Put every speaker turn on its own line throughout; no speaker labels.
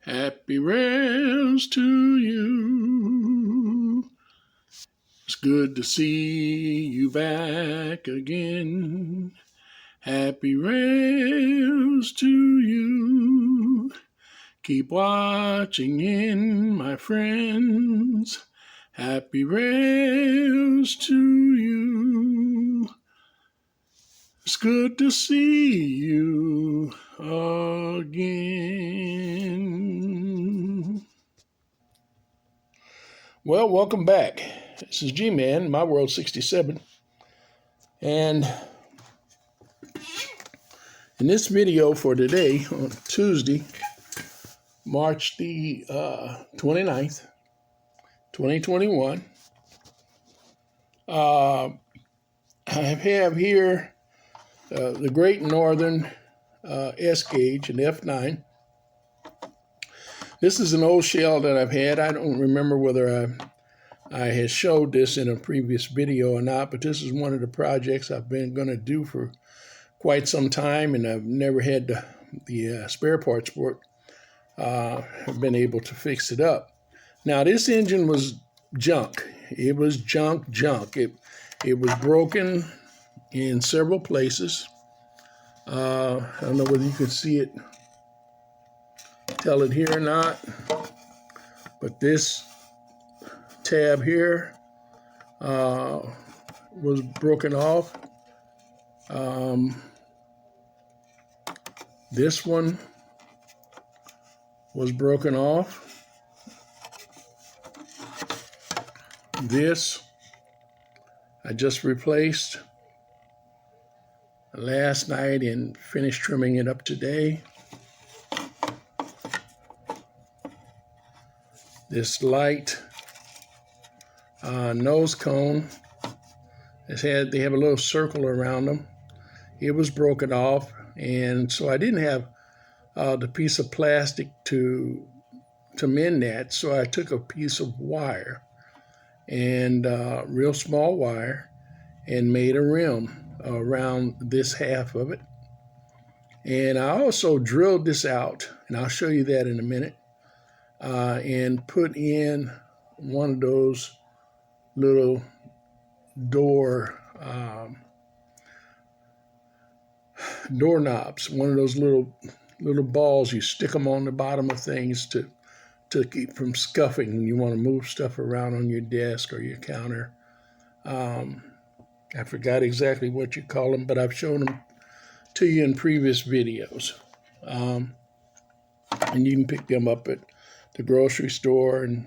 Happy rails to you. It's good to see you back again. Happy rails to you. Keep watching in, my friends. Happy rails to you. It's good to see you again. Well, welcome back. This is GMan, My World 67. And in this video for today, on Tuesday, March the 29th, 2021, I have here the Great Northern S-Gauge, an F9. This is an old shell that I've had. I don't remember whether I had showed this in a previous video or not, but this is one of the projects I've been going to do for quite some time, and I've never had the spare parts for it. I've been able to fix it up. Now, this engine was junk. It was junk. It was broken in several places. I don't know whether you can see it, tell it here or not, but this tab here was broken off. This one was broken off. This I just replaced last night and finished trimming it up today. This light nose cone, they have a little circle around them. It was broken off, and so I didn't have the piece of plastic to mend that, so I took a piece of wire, and real small wire, and made a rim around this half of it. And I also drilled this out, and I'll show you that in a minute, and put in one of those little doorknobs, one of those little balls. You stick them on the bottom of things to keep from scuffing when you want to move stuff around on your desk or your counter. I forgot exactly what you call them, but I've shown them to you in previous videos. And you can pick them up at the grocery store and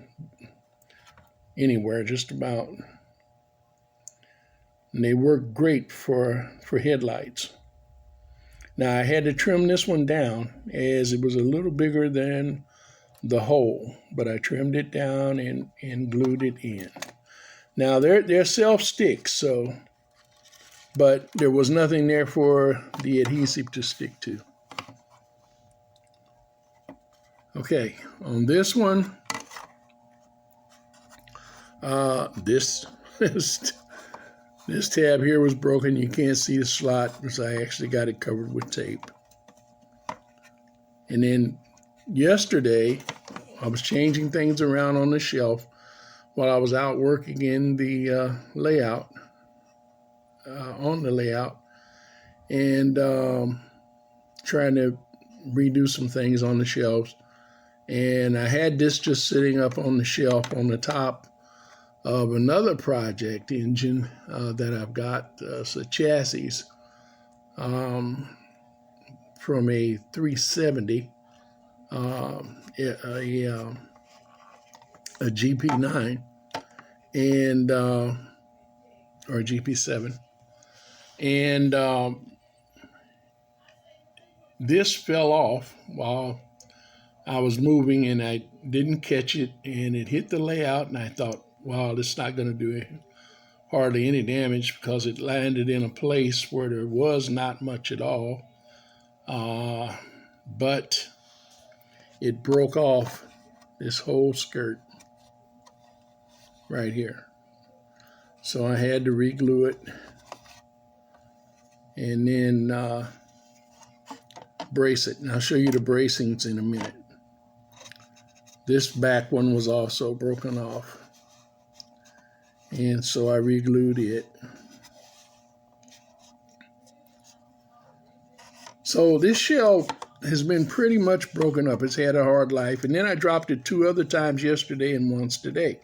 anywhere, just about. And they work great for headlights. Now, I had to trim this one down as it was a little bigger than the hole, but I trimmed it down and glued it in. Now, they're self-stick, but there was nothing there for the adhesive to stick to. Okay, on this one, this tab here was broken. You can't see the slot because I actually got it covered with tape. And then yesterday, I was changing things around on the shelf while I was out working in the layout, and trying to redo some things on the shelves. And I had this just sitting up on the shelf on the top of another project engine that I've got. It's a chassis from a 370, a GP9, and or GP7, and this fell off while I was moving, and I didn't catch it, and it hit the layout, and I thought, wow, this is not going to do hardly any damage because it landed in a place where there was not much at all, but it broke off this whole skirt right here. So I had to re-glue it and then brace it. And I'll show you the bracings in a minute. This back one was also broken off. And so I re-glued it. So this shell has been pretty much broken up. It's had a hard life. And then I dropped it 2 other times yesterday and once today.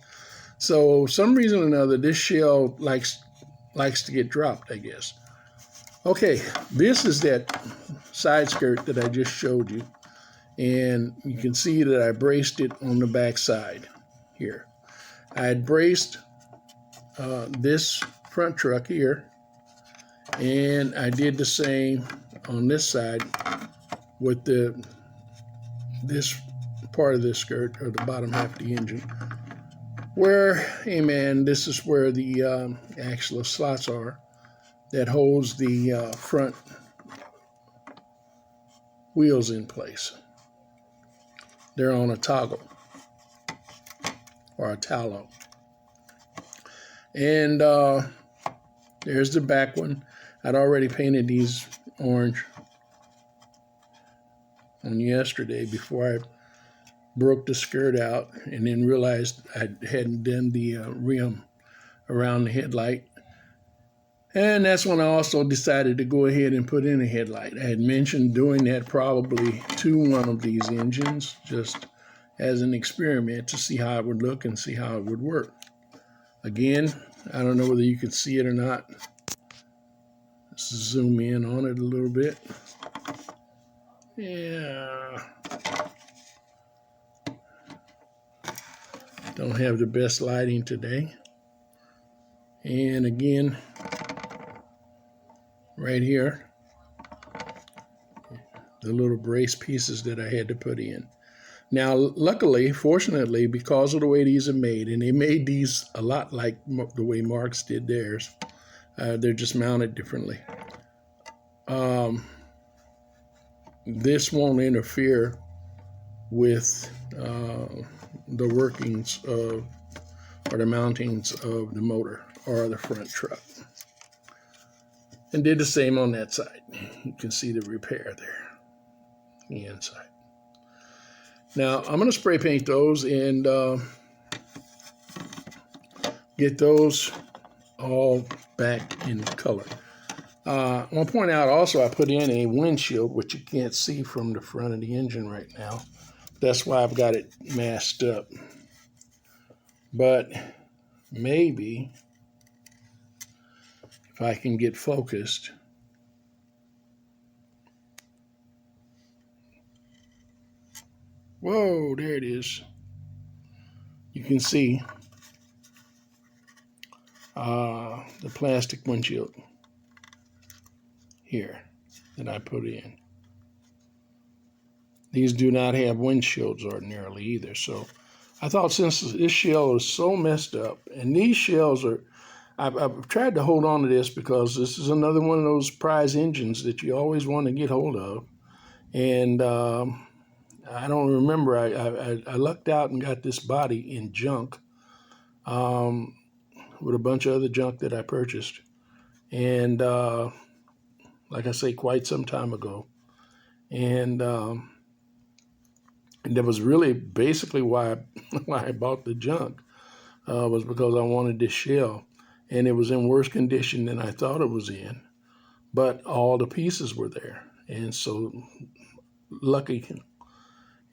So some reason or another, this shell likes to get dropped, I guess. Okay, this is that side skirt that I just showed you. And you can see that I braced it on the back side here. I had braced this front truck here, and I did the same on this side with this part of the skirt, or the bottom half of the engine, where, hey man, this is where the actual slots are that holds the front wheels in place. They're on a toggle or a tallow. And there's the back one. I'd already painted these orange on yesterday before I broke the skirt out, and then realized I hadn't done the rim around the headlight. And that's when I also decided to go ahead and put in a headlight. I had mentioned doing that probably to one of these engines, just as an experiment to see how it would look and see how it would work. Again, I don't know whether you can see it or not. Let's zoom in on it a little bit. Yeah. Don't have the best lighting today. And again, right here, the little brace pieces that I had to put in. Now, luckily, fortunately, because of the way these are made, and they made these a lot like the way Marks did theirs, they're just mounted differently. This won't interfere with the workings of, or the mountings of the motor or the front truck. And did the same on that side. You can see the repair there, the inside. Now, I'm going to spray paint those and get those all back in color. I want to point out also I put in a windshield, which you can't see from the front of the engine right now. That's why I've got it masked up. But maybe if I can get focused, whoa, there it is. You can see the plastic windshield here that I put in. These do not have windshields ordinarily either. So I thought, since this shell is so messed up, and these shells are, I've tried to hold on to this because this is another one of those prize engines that you always want to get hold of. And I don't remember, I lucked out and got this body in junk with a bunch of other junk that I purchased. And like I say, quite some time ago. And that was really basically why I bought the junk, was because I wanted this shell. And it was in worse condition than I thought it was in. But all the pieces were there. And so lucky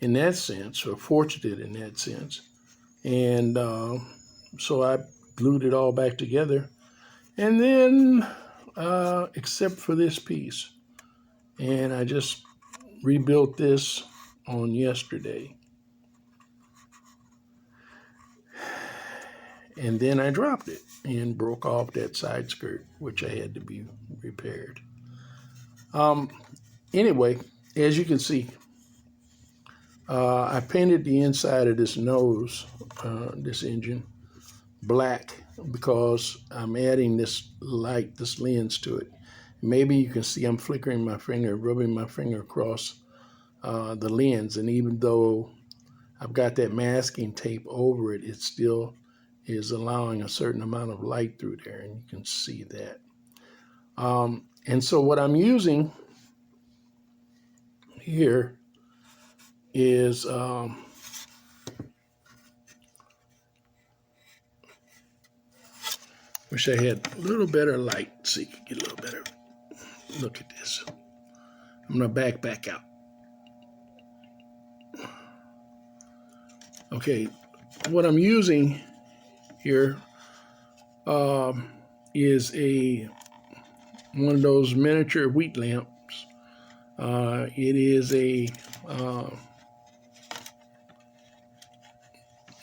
in that sense, or fortunate in that sense. And so I glued it all back together. And then, except for this piece. And I just rebuilt this on yesterday. And then I dropped it and broke off that side skirt, which I had to be repaired. Anyway, as you can see, I painted the inside of this nose, this engine, black because I'm adding this light, this lens to it. Maybe you can see I'm flickering my finger, rubbing my finger across the lens, and even though I've got that masking tape over it, it still is allowing a certain amount of light through there, and you can see that. And so what I'm using here is Wish I had a little better light so you could get a little better look at this. I'm gonna back out. Okay, what I'm using here is one of those miniature wheat lamps. It is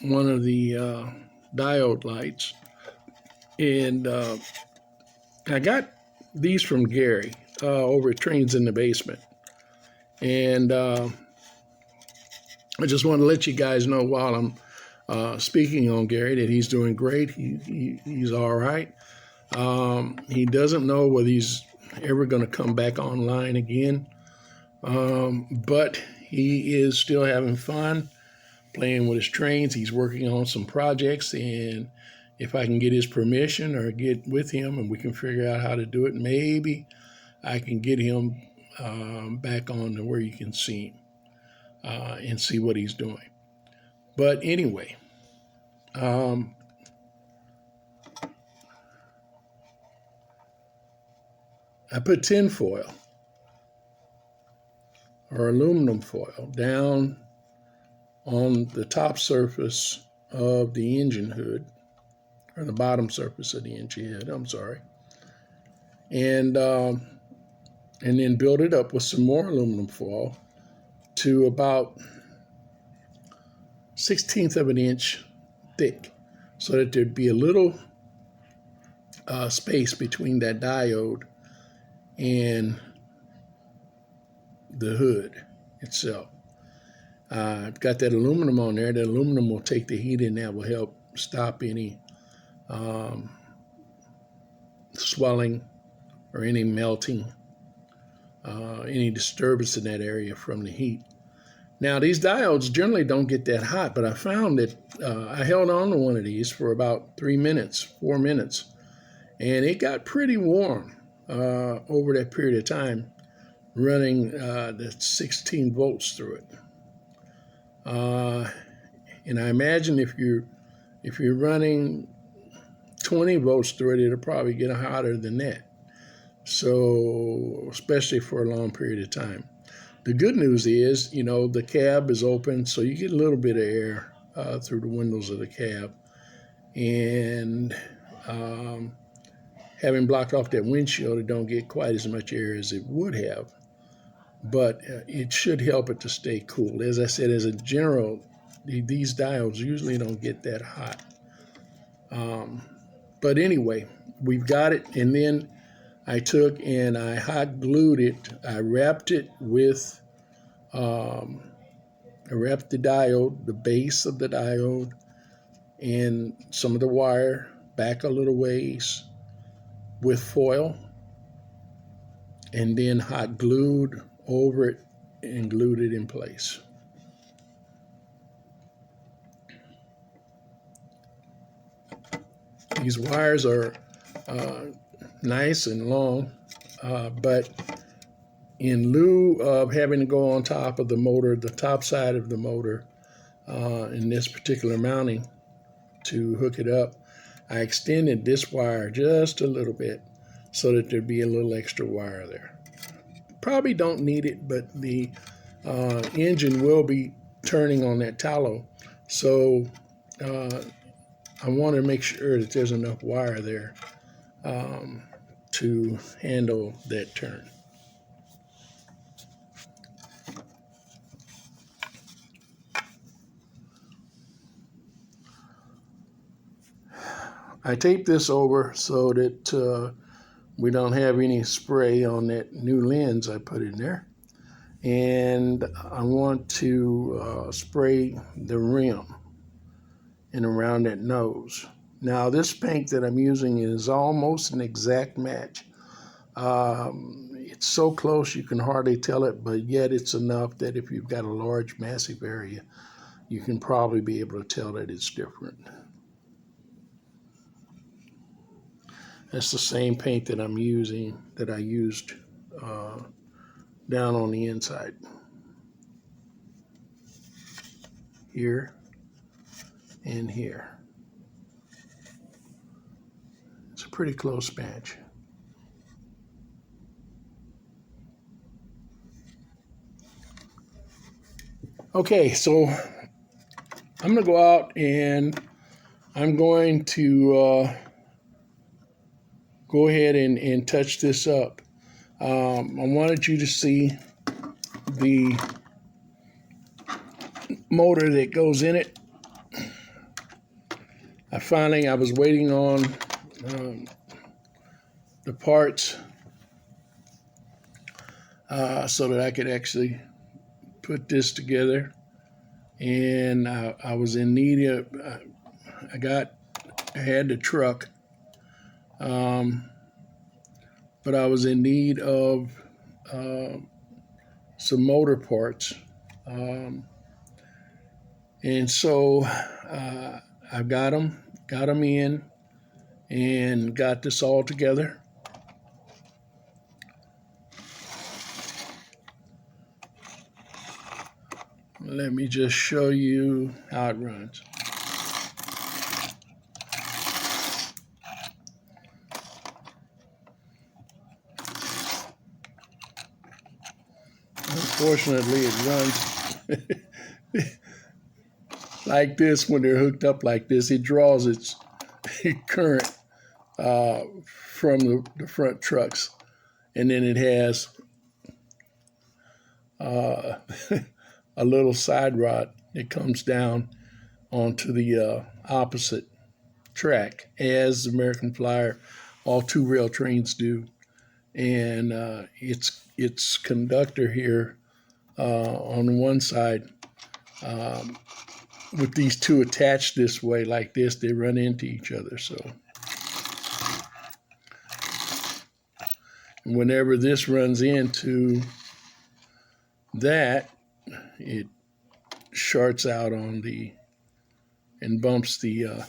one of the diode lights, and I got these from Gary over at Trains in the Basement, and I just want to let you guys know while I'm speaking on Gary that he's doing great. He's all right. He doesn't know whether he's ever going to come back online again, but he is still having fun playing with his trains. He's working on some projects, and if I can get his permission or get with him and we can figure out how to do it, maybe I can get him back on to where you can see him and see what he's doing. But anyway, I put tin foil or aluminum foil down on the top surface of the engine hood, or the bottom surface of the engine head, I'm sorry, and then build it up with some more aluminum foil to about 1/16 of an inch thick, so that there'd be a little space between that diode and the hood itself. I've got that aluminum on there. The aluminum will take the heat, and that will help stop any swelling or any melting, any disturbance in that area from the heat. Now, these diodes generally don't get that hot, but I found that I held on to one of these for about 4 minutes, and it got pretty warm over that period of time, running the 16 volts through it. And I imagine if you're running 20 volts through it, it'll probably get hotter than that. So, especially for a long period of time. The good news is, the cab is open, so you get a little bit of air through the windows of the cab. And having blocked off that windshield, it don't get quite as much air as it would have. But it should help it to stay cool. As I said, as a general, these diodes usually don't get that hot. But anyway, we've got it, and then I took and I hot glued it. I wrapped it with, I wrapped the diode, the base of the diode, and some of the wire back a little ways with foil, and then hot glued over it and glued it in place. These wires are nice and long, but in lieu of having to go on top of the motor, the top side of the motor, in this particular mounting to hook it up, I extended this wire just a little bit so that there'd be a little extra wire there. Probably don't need it, but the engine will be turning on that tallow, so I want to make sure that there's enough wire there to handle that turn. I tape this over so that we don't have any spray on that new lens I put in there. And I want to spray the rim and around that nose. Now, this paint that I'm using is almost an exact match. It's so close you can hardly tell it, but yet it's enough that if you've got a large, massive area, you can probably be able to tell that it's different. That's the same paint that I'm using, that I used down on the inside. Here and here. It's pretty close match. Okay, so I'm going to go out and I'm going to go ahead and touch this up. I wanted you to see the motor that goes in it. I was waiting on the parts so that I could actually put this together, and I was in need of, I had the truck, but I was in need of some motor parts, and so I got them in and got this all together. Let me just show you how it runs. Unfortunately, it runs like this when they're hooked up like this. It draws its current from the front trucks, and then it has a little side rod that comes down onto the opposite track, as American Flyer, all two-rail trains do. And its conductor here on one side, with these two attached this way like this, they run into each other. So whenever this runs into that, it shorts out on and bumps the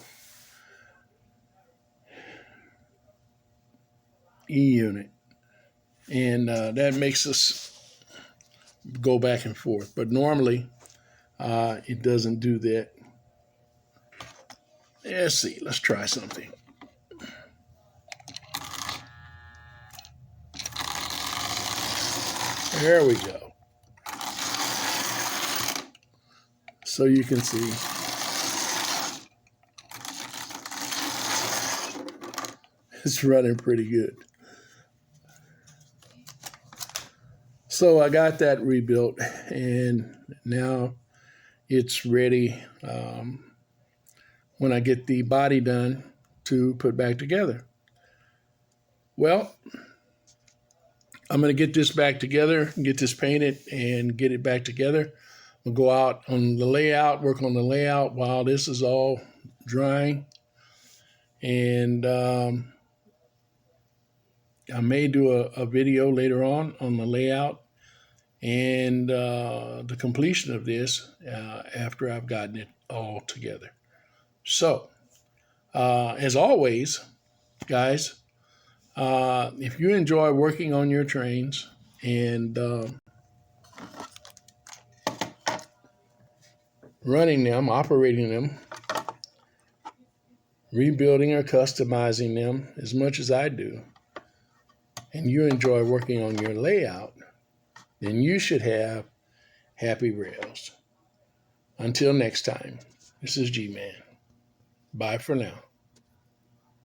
E unit, and that makes us go back and forth. But normally it doesn't do that. Let's see, let's try something. There we go. So you can see it's running pretty good. So I got that rebuilt, and now it's ready when I get the body done to put back together. Well, I'm going to get this back together, get this painted, and get it back together. We'll go out on the layout, work on the layout while this is all drying. And I may do a video later on the layout and the completion of this after I've gotten it all together. So, as always, guys, if you enjoy working on your trains and running them, operating them, rebuilding or customizing them as much as I do, and you enjoy working on your layout, then you should have happy rails. Until next time, this is GMan. Bye for now.